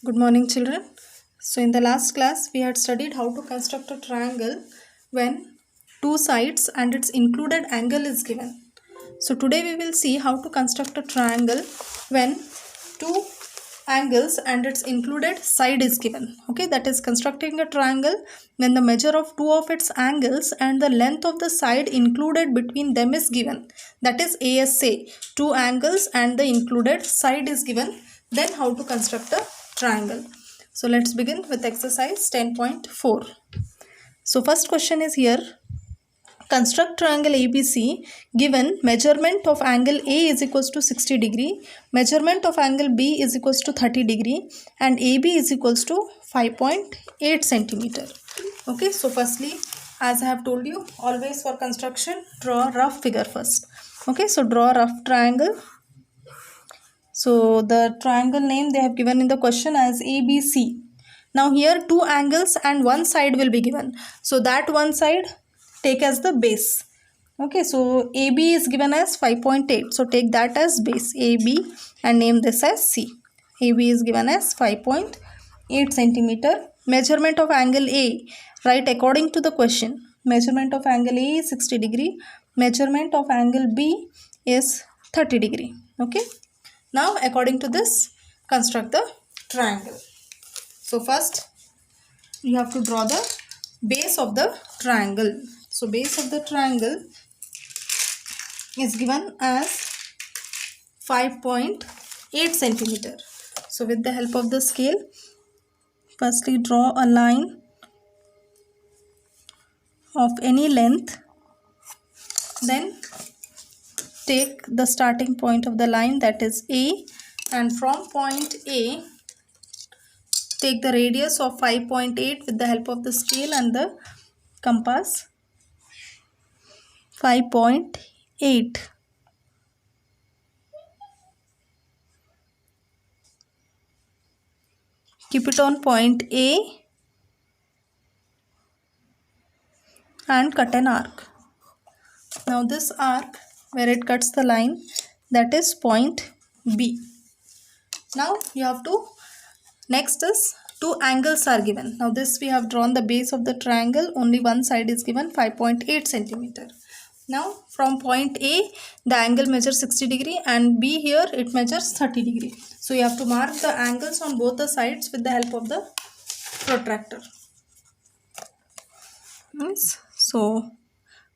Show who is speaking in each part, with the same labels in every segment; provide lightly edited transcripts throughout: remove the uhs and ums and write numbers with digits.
Speaker 1: Good morning, children. So, in the last class, we had studied how to construct a triangle when two sides and its included angle is given. So, today we will see how to construct a triangle when two angles and its included side is given. Okay, that is constructing a triangle when the measure of two of its angles and the length of the side included between them is given. That is ASA, two angles and the included side is given. Then how to construct a triangle. So let's begin with exercise 10.4. So first question is here. Construct triangle ABC given measurement of angle A is equals to 60 degree, measurement of angle B is equals to 30 degree and AB is equals to 5.8 centimeter. Okay, so firstly, as I have told you, always for construction, draw a rough figure first. Okay, so draw a rough triangle. So the triangle name they have given in the question as ABC. Now here two angles and one side will be given. So that one side take as the base. Okay, so AB is given as 5.8. So take that as base AB and name this as C. AB is given as 5.8 centimeter. Measurement of angle A, right, according to the question. Measurement of angle A is 60 degree. Measurement of angle B is 30 degree. Okay. Now according to this, construct the triangle. So first you have to draw the base of the triangle. So base of the triangle is given as 5.8 centimeter. So with the help of the scale, firstly draw a line of any length. Then take the starting point of the line, that is A, and from point A take the radius of 5.8 with the help of the scale and the compass. 5.8. Keep it on point A and cut an arc. Now this arc where it cuts the line, that is point B. Now you have to, next is two angles are given. Now this we have drawn the base of the triangle, only one side is given 5.8 centimeter. Now from point A the angle measures 60 degree and B here it measures 30 degree. So you have to mark the angles on both the sides with the help of the protractor. Yes. So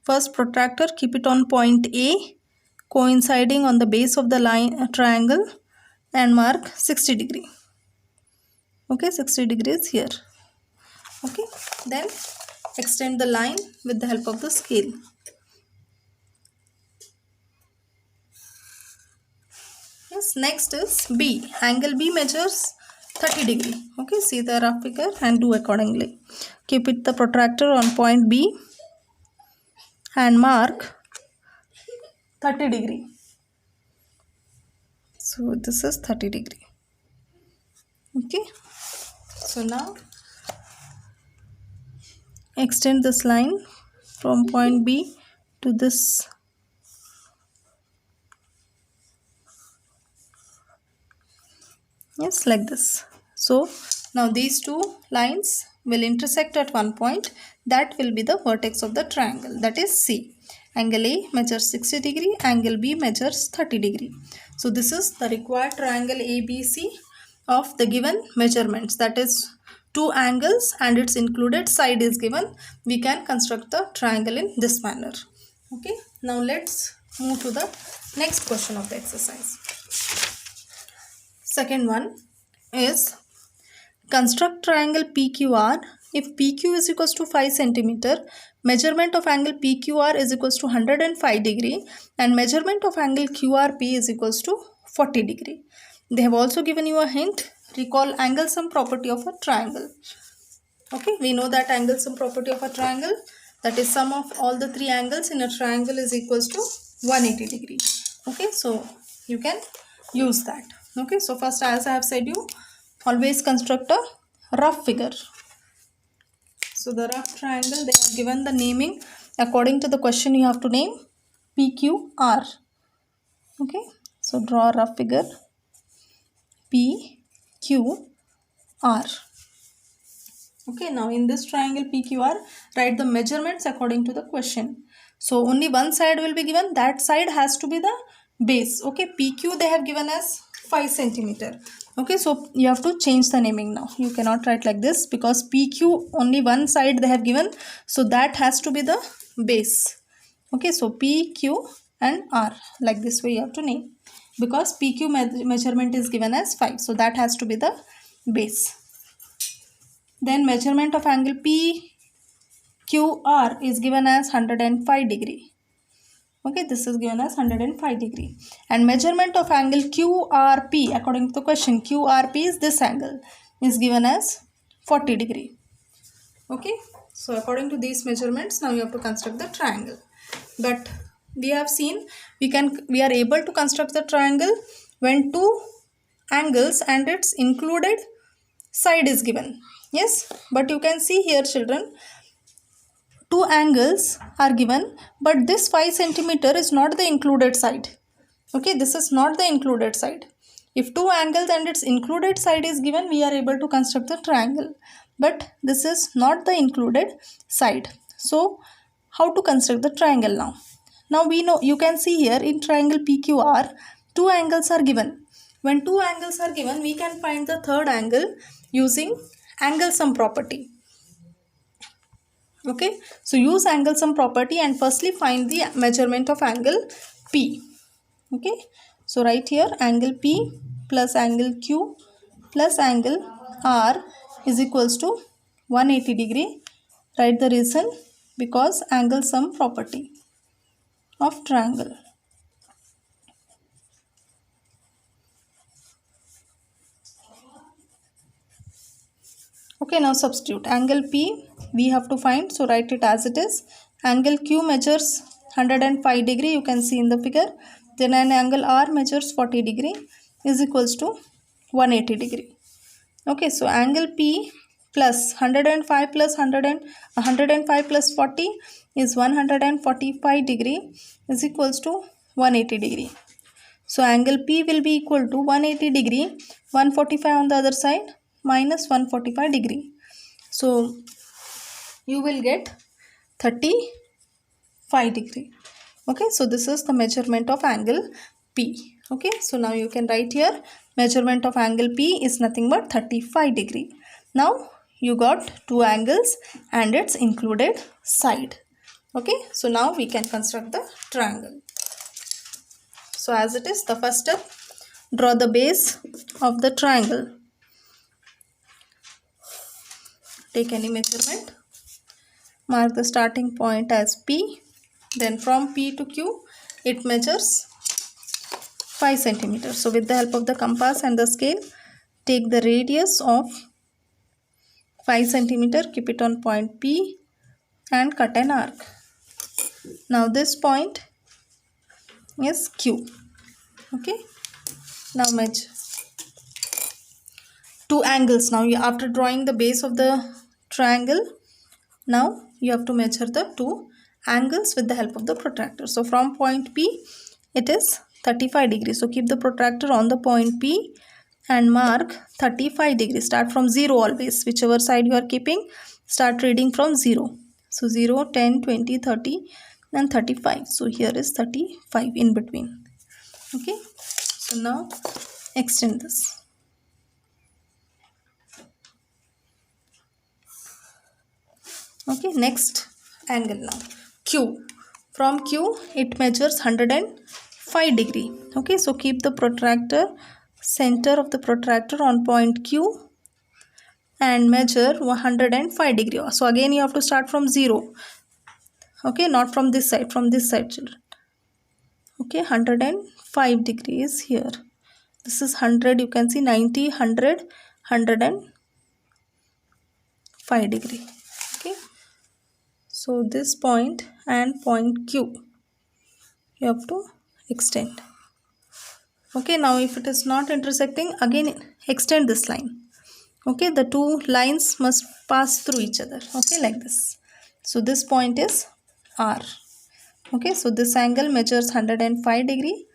Speaker 1: first protractor, keep it on point A coinciding on the base of the line triangle and mark 60 degree. Okay, 60 degrees here. Okay, then extend the line with the help of the scale. Yes, next is B. Angle B measures 30 degree. Okay, see the rough figure and do accordingly. Keep it the protractor on point B and mark 30 degree. So this is 30 degree. Okay, so now extend this line from point B to this. Yes, like this. So now these two lines will intersect at one point. That will be the vertex of the triangle, that is C. Angle A measures 60 degree, angle B measures 30 degree. So this is the required triangle ABC of the given measurements, that is two angles and its included side is given. We can construct the triangle in this manner. Okay, now let's move to the next question of the exercise. Second one is construct triangle PQR if PQ is equals to 5 centimeter, measurement of angle PQR is equals to 105 degree and measurement of angle QRP is equals to 40 degree. They have also given you a hint. Recall angle sum property of a triangle. Okay, we know that angle sum property of a triangle, that is sum of all the three angles in a triangle is equals to 180 degree. Okay, so you can use that. Okay, so first, as I have said you, always construct a rough figure. So the rough triangle, they have given the naming according to the question. You have to name PQR. Okay, so draw a rough figure PQR. R. Okay, now in this triangle PQR, write the measurements according to the question. So only one side will be given. That side has to be the base. Okay, PQ they have given as 5 centimeter. Okay, so you have to change the naming now. You cannot write like this because PQ only one side they have given. So that has to be the base. Okay, so PQ and R, like this way you have to name, because PQ measurement is given as 5. So that has to be the base. Then measurement of angle PQR is given as 105 degree. Okay, this is given as 105 degree. And measurement of angle QRP, according to the question, QRP is this angle, is given as 40 degree. Okay, so according to these measurements, now you have to construct the triangle. But we have seen we are able to construct the triangle when two angles and its included side is given. Yes, but you can see here children, two angles are given, but this 5 centimeter is not the included side. Okay, this is not the included side. If two angles and its included side is given, we are able to construct the triangle, but this is not the included side. So how to construct the triangle now? Now we know, you can see here in triangle PQR, two angles are given. When two angles are given, we can find the third angle using angle sum property. Okay, so use angle sum property and firstly find the measurement of angle P. Okay, so right here angle P plus angle Q plus angle R is equals to 180 degree. Write the reason, because angle sum property of triangle. Okay, now substitute angle P we have to find, so write it as it is. Angle Q measures 105 degree, you can see in the figure. Then an angle R measures 40 degree is equals to 180 degree. Okay, so angle P plus 105 plus 105 plus 40 is 145 degree is equals to 180 degree. So angle P will be equal to 180 degree, 145 on the other side, minus 145 degree. So you will get 35 degree. Okay, so this is the measurement of angle P. Okay, so now you can write here measurement of angle P is nothing but 35 degree. Now you got two angles and its included side. Okay, so now we can construct the triangle. So as it is, the first step, draw the base of the triangle. Take any measurement. Mark the starting point as P. Then from P to Q, it measures 5 centimeters. So with the help of the compass and the scale, take the radius of 5 centimeter, keep it on point P and cut an arc. Now this point is Q. Okay, now measure two angles. Now after drawing the base of the triangle, now you have to measure the two angles with the help of the protractor. So from point P, it is 35 degrees. So keep the protractor on the point P and mark 35 degrees. Start from 0 always. Whichever side you are keeping, start reading from 0. So 0, 10, 20, 30 and 35. So here is 35 in between. Okay. So now extend this. Okay, next angle now. Q. From Q, it measures 105 degree. Okay, so keep the protractor, center of the protractor on point Q and measure 105 degree. So again you have to start from 0. Okay, not from this side, children. Okay, 105 degrees here. This is 100, you can see 90, 100, 105 degree. Okay, so this point and point Q, you have to extend. Okay, now if it is not intersecting, again extend this line. Okay, the two lines must pass through each other. Okay, like this. So this point is R. Okay, so this angle measures 105 degree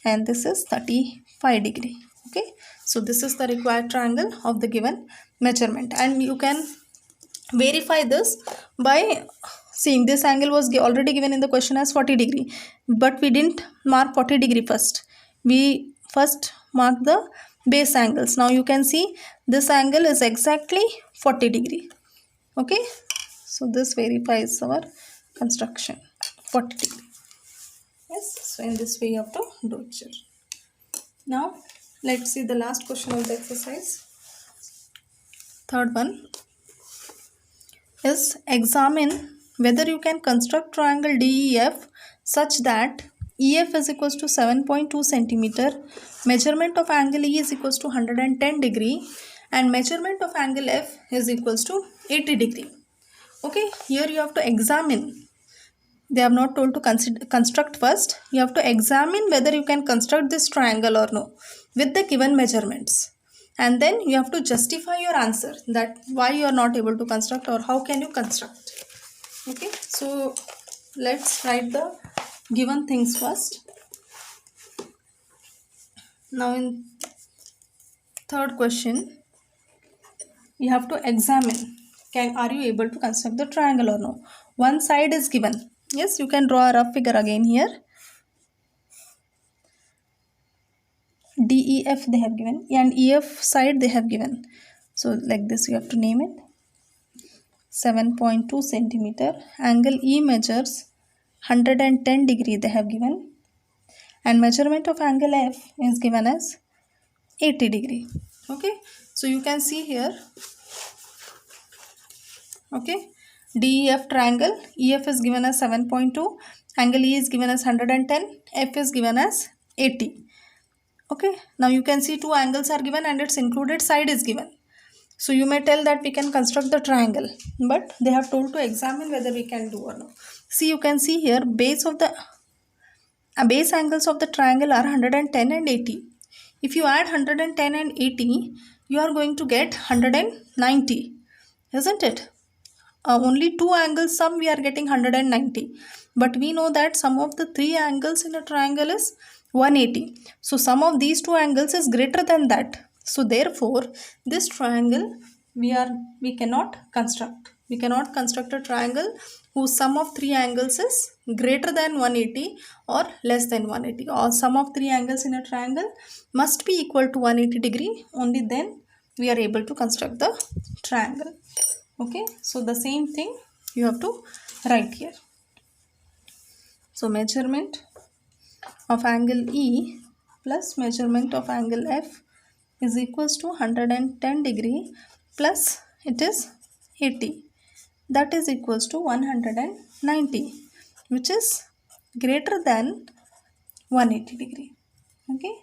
Speaker 1: and this is 35 degree. Okay, So this is the required triangle of the given measurement, and you can verify this by seeing this angle was already given in the question as 40 degree, but we didn't mark 40 degree first. We first mark the base angles. Now you can see this angle is exactly 40 degree. Okay, so this verifies our construction 40 degree. Yes, so in this way you have to do it here. Now let's see the last question of the exercise. Third one is examine whether you can construct triangle DEF such that EF is equals to 7.2 centimeter, measurement of angle E is equals to 110 degree, and measurement of angle F is equals to 80 degree. Okay, here you have to examine. They have not told to construct first. You have to examine whether you can construct this triangle or no with the given measurements. And then you have to justify your answer, that why you are not able to construct or how can you construct. Okay, so let's write the given things first. Now in third question, you have to examine, are you able to construct the triangle or no. One side is given. Yes, you can draw a rough figure again here. DEF they have given and EF side they have given. So like this you have to name it. 7.2 centimeter. Angle E measures 110 degree they have given. And measurement of angle F is given as 80 degree. Okay. So you can see here. Okay. DEF triangle. EF is given as 7.2. Angle E is given as 110. F is given as 80. Okay, now you can see two angles are given and its included side is given. So you may tell that we can construct the triangle, but they have told to examine whether we can do or not. See, you can see here base angles of the triangle are 110 and 80. If you add 110 and 80, you are going to get 190, isn't it? Only two angles sum we are getting 190, but we know that sum of the three angles in a triangle is 180. So sum of these two angles is greater than that. So therefore this triangle we cannot construct. We cannot construct a triangle whose sum of three angles is greater than 180 or less than 180, or sum of three angles in a triangle must be equal to 180 degree. Only then we are able to construct the triangle. Okay, so the same thing you have to write here. So measurement of angle E plus measurement of angle F is equals to 110 degree plus it is 80. That is equals to 190, which is greater than 180 degree. Okay,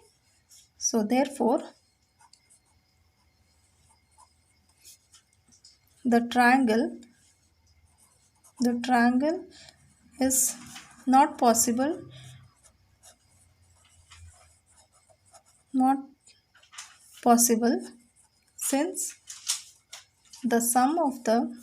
Speaker 1: so therefore the triangle is not possible since the sum of the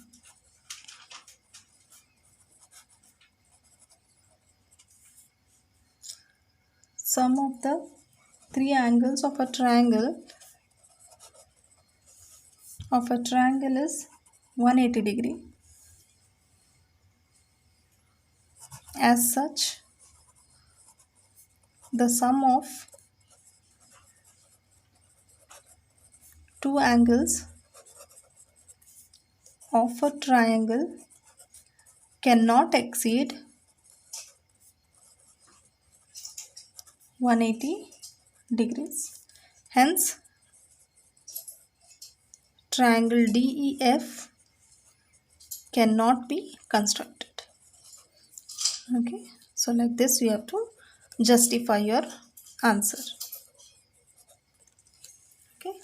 Speaker 1: three angles of a triangle is 180 degree. As such, the sum of two angles of a triangle cannot exceed 180 degrees. Hence, triangle DEF cannot be constructed. Okay, so like this you have to justify your answer. Okay,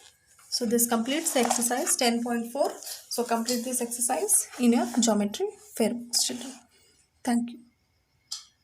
Speaker 1: so this completes the exercise 10.4. So complete this exercise in your geometry fair books, children. Thank you.